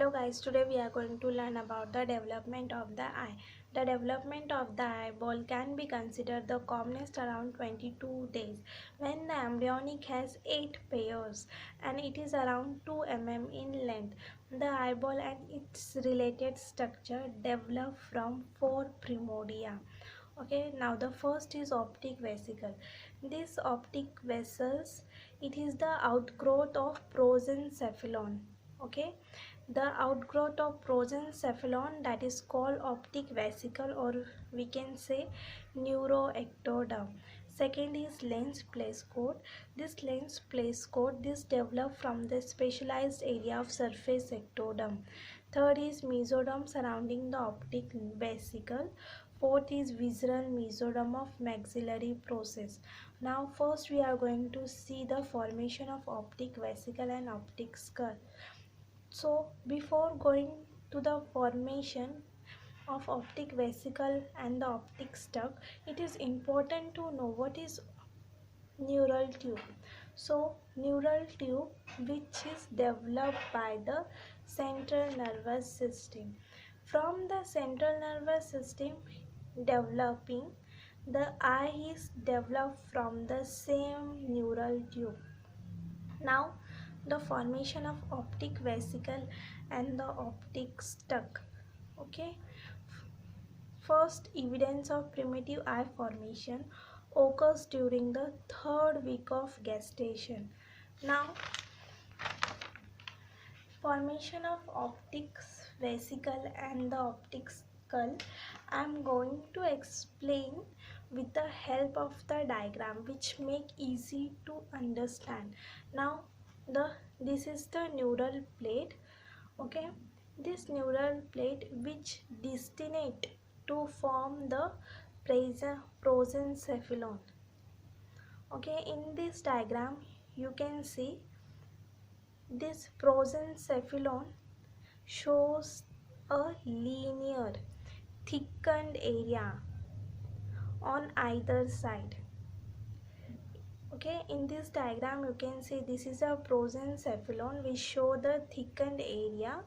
Hello guys, today we are going to learn about the development of the eye. The development of the eyeball can be considered the commonest around 22 days when the embryonic has 8 pairs and it is around 2 mm in length. The eyeball and its related structure develop from 4 primordia. Okay, now the first is optic vesicle. This optic vessels, it is the outgrowth of prosencephalon. Okay, the outgrowth of prosencephalon, that is called optic vesicle, or we can say neuroectoderm. Second is lens place coat. This lens place coat, this develop from the specialized area of surface ectoderm. Third is mesoderm surrounding the optic vesicle. Fourth is visceral mesoderm of maxillary process. Now first we are going to see the formation of optic vesicle and optic skull. So before going to the formation of optic vesicle and the optic duct, it is important to know what is neural tube. So neural tube, which is developed by the central nervous system. From the central nervous system developing, the eye is developed from the same neural tube. Now the formation of optic vesicle and the optic duct. Okay, first evidence of primitive eye formation occurs during the 3rd week of gestation. Now formation of optic vesicle and the optic skull, I am going to explain with the help of the diagram which make easy to understand. Now this is the neural plate. Okay, this neural plate which destinate to form the prosencephalon. Okay, in this diagram you can see this prosencephalon shows a linear thickened area on either side. Okay, in this diagram you can see this is a prosencephalon which show the thickened area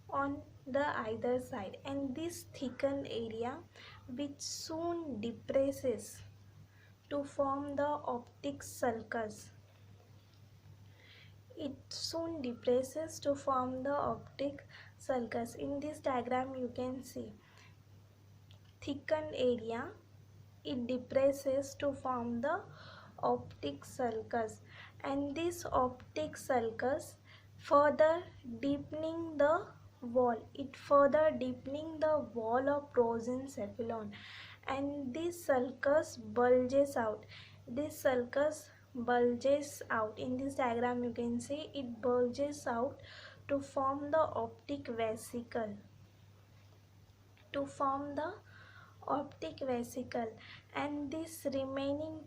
on the either side, and this thickened area which soon depresses to form the optic sulcus. It soon depresses to form the optic sulcus. In this diagram you can see thickened area, it depresses to form the optic sulcus, and this optic sulcus further deepening the wall, it further deepening the wall of prosencephalon, and this sulcus bulges out. This sulcus bulges out. In this diagram you can see it bulges out to form the optic vesicle. To form the optic vesicle, and this remaining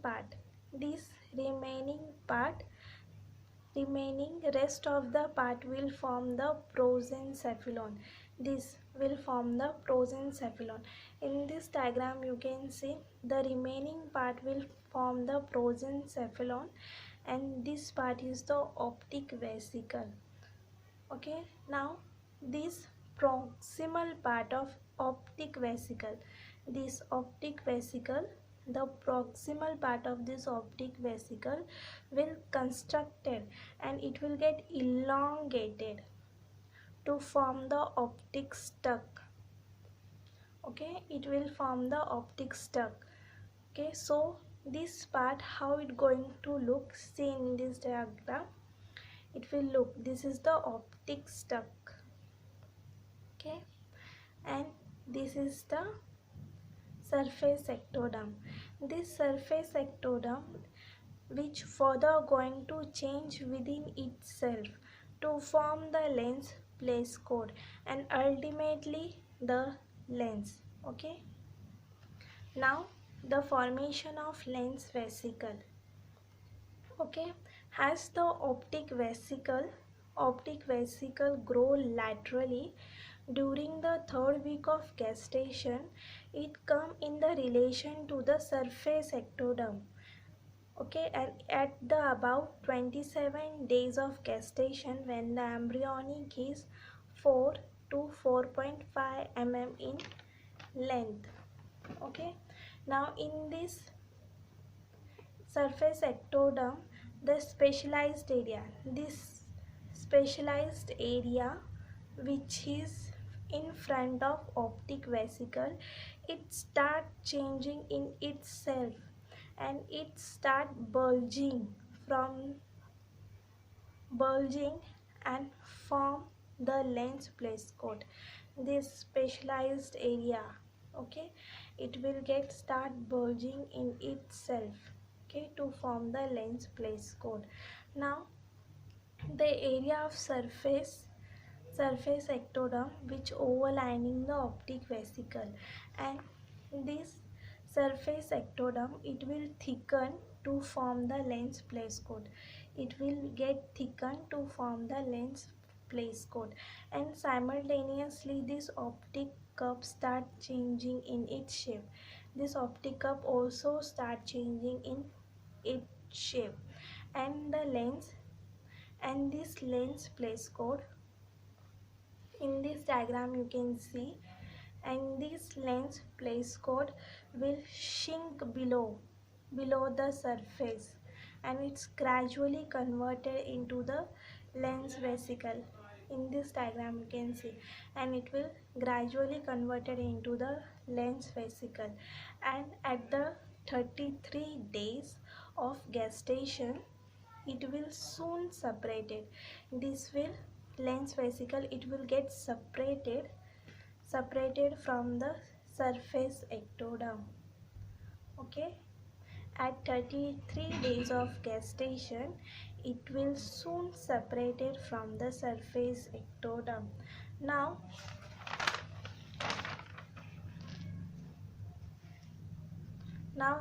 rest of the part will form the prosencephalon. This will form the prosencephalon. In this diagram you can see the remaining part will form the prosencephalon, and this part is the optic vesicle. Okay, now this proximal part of optic vesicle, this optic vesicle, the proximal part of this optic vesicle will constructed and it will get elongated to form the optic duct. Okay, it will form the optic duct. Okay, so this part how it going to look, see in this diagram it will look, this is the optic duct. Okay, and this is the surface ectoderm. This surface ectoderm which further going to change within itself to form the lens place coat and ultimately the lens. Okay, now the formation of lens vesicle. Okay, as the optic vesicle grow laterally during the 3rd week of gestation, it come in the relation to the surface ectoderm. Okay, and at the about 27 days of gestation, when the embryonic is 4 to 4.5 mm in length. Okay, now in this surface ectoderm, the specialized area, this specialized area which is in front of optic vesicle, it start changing in itself and it start from bulging and form the lens place coat. This specialized area, okay, it will get start bulging in itself, okay, to form the lens place coat. Now the area of surface ectoderm which overlining the optic vesicle, and this surface ectoderm, it will thicken to form the lens place coat. It will get thickened to form the lens place coat, and simultaneously this optic cup start changing in its shape. This optic cup also start changing in its shape, and the lens and this lens place coat, in this diagram you can see, and this lens place coat will sink below the surface, and it's gradually converted into the lens vesicle. In this diagram you can see, and it will gradually converted into the lens vesicle, and at the 33 days of gestation it will soon separated. This will lens vesicle, it will get separated from the surface ectoderm. Okay, at 33 days of gestation it will soon separated from the surface ectoderm. Now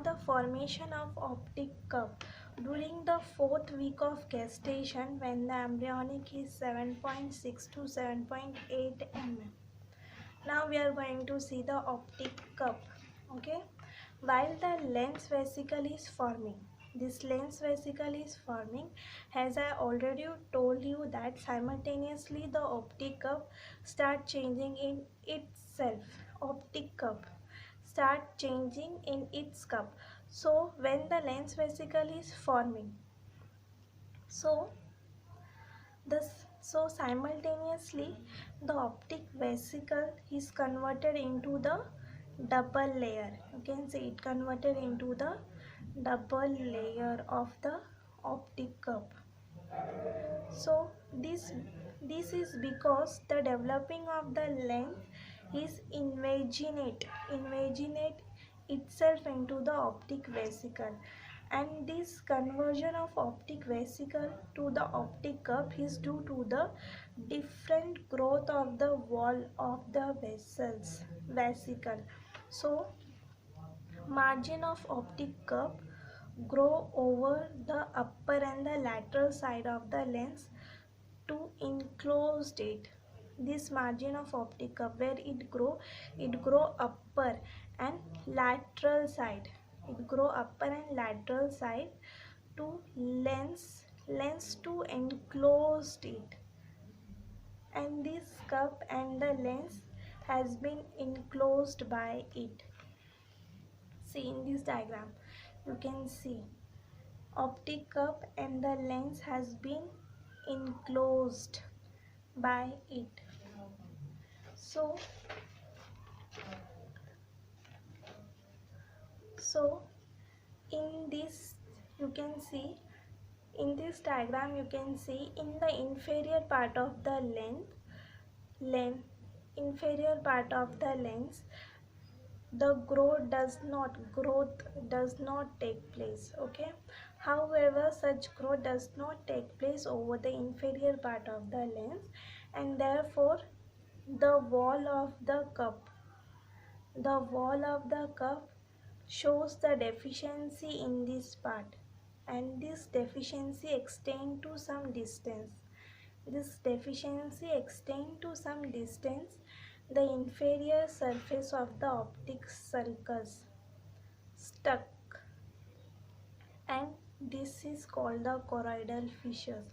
the formation of optic cup during the 4th week of gestation, when the embryonic is 7.6 to 7.8 mm. Now we are going to see the optic cup. Okay, while the lens vesicle is forming, this lens vesicle is forming, as I already told you that simultaneously the optic cup start changing in itself. Optic cup start changing in its cup. So when the lens vesicle is forming, so simultaneously the optic vesicle is converted into the double layer. You can see it converted into the double layer of the optic cup. So this is because the developing of the lens is invaginate itself into the optic vesicle, and this conversion of optic vesicle to the optic cup is due to the different growth of the wall of the vesicle. So margin of optic cup grow over the upper and the lateral side of the lens to enclose it. This margin of optic cup where it grow upper and lateral side. It grow upper and lateral side to lens to enclose it, and this cup and the lens has been enclosed by it. See in this diagram you can see optic cup and the lens has been enclosed by it. So in this you can see, in this diagram you can see, in the inferior part of the inferior part of the lens, the growth does not take place. Okay, however such growth does not take place over the inferior part of the lens, and therefore the wall of the cup shows the deficiency in this part, and this deficiency extend to some distance. The inferior surface of the optic sulcus stuck, and this is called the choroidal fissures.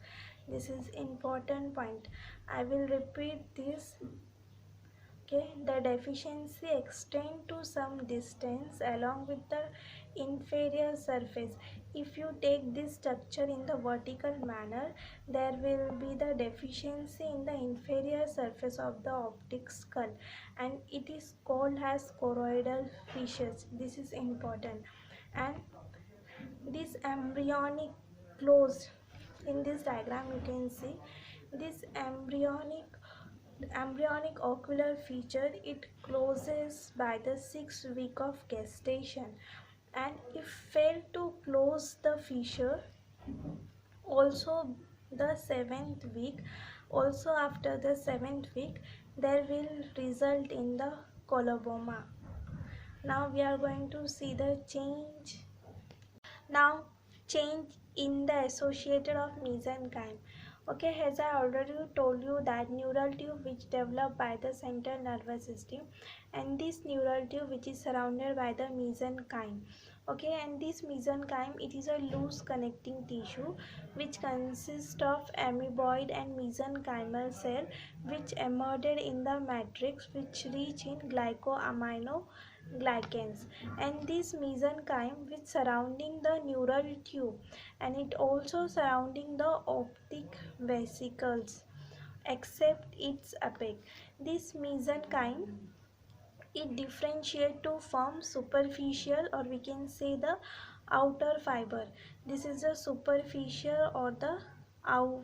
This is important point. I will repeat this. Okay, the deficiency extend to some distance along with the inferior surface. If you take this structure in the vertical manner, there will be the deficiency in the inferior surface of the optic skull, and it is called as choroidal fissures. This is important. And this embryonic closed, in this diagram you can see this embryonic ocular feature, it closes by the 6th week of gestation, and if fail to close the fissure also the 7th week, also after the 7th week, there will result in the coloboma. Now we are going to see the change. Now change in the associated of mesenchyme. Okay, as I already told you that neural tube which developed by the central nervous system, and this neural tube which is surrounded by the mesenchyme. Okay, and this mesenchyme, it is a loose connecting tissue which consists of amoeboid and mesenchymal cell which emerged in the matrix which reach in glycoaminoglycans, and this mesenchyme which surrounding the neural tube, and it also surrounding the optic vesicles except its apex. This mesenchyme, it differentiate to form superficial, or we can say the outer fiber. This is the superficial or the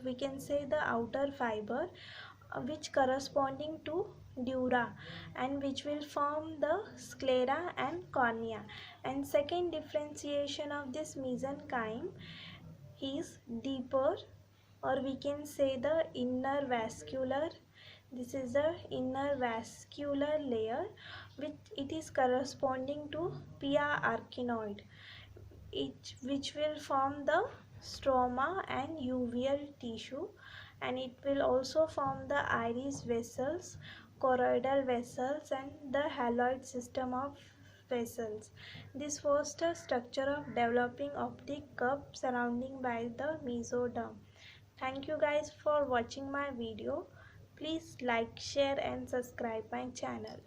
we can say the outer fiber, which corresponding to dura, and which will form the sclera and cornea. And second differentiation of this mesenchyme is deeper, or we can say the inner vascular. This is the inner vascular layer which it is corresponding to pia arachnoid, which will form the stroma and uveal tissue, and it will also form the iris vessels, choroidal vessels, and the haloid system of vessels. This was the structure of developing optic curve surrounding by the mesoderm. Thank you guys for watching my video. Please like, share and subscribe my channel.